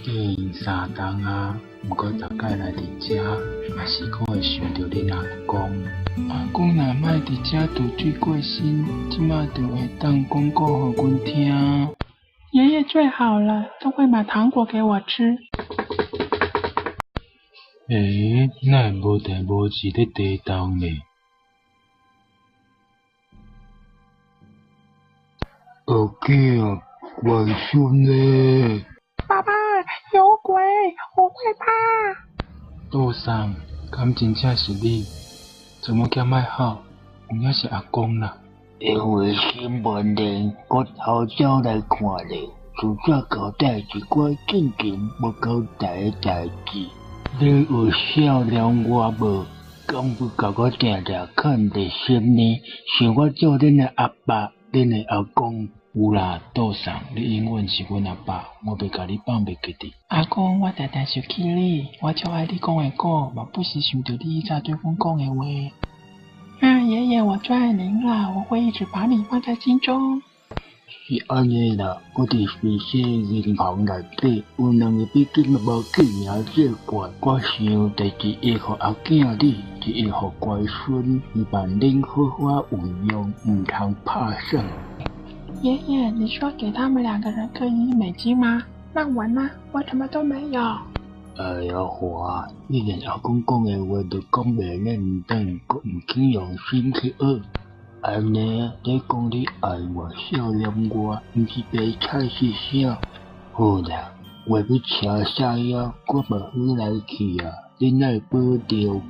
3顿啊，毋过大概来伫遮，也是阁会想着恁阿公。阿公若莫伫遮拄水过身，即马就会当讲故互阮听。爷爷最好了，都会买糖果给我吃。哪会无代无志咧地斗呢？后囝，外孙呢？爸爸，有鬼，我会怕。杜桑，敢真正是你？怎么叫卖好？有影是阿公啦。因为新闻连国头走来看咧，自这交代一寡正经无交代的代志。你有少年我无，敢不甲我定定看伫心呢？想我做恁的阿爸，恁的阿公。有啦，杜桑，你永远是阮阿爸，我袂甲你放袂记的。阿公，我常常想起你，我超爱你讲的话，嘛不时想着你以前对阮讲的话。爷爷，我最爱您了，我会一直把你放在心中。是安尼啦，我伫随身银行内底有2个美金无记名借款，我想第一亿互阿囝你，一亿互乖孙，希望恁好好运用，唔通拍算。爷爷，你说给他们2个人各1美金吗？那我呢？我什么都没有。哎呀，华，你连阿公讲的话都讲袂认真，阁唔肯用心去学。安尼，你讲你爱我、少年我，毋是白菜是啥？好啦，话要请啥呀？我嘛好来去啊，你来保重。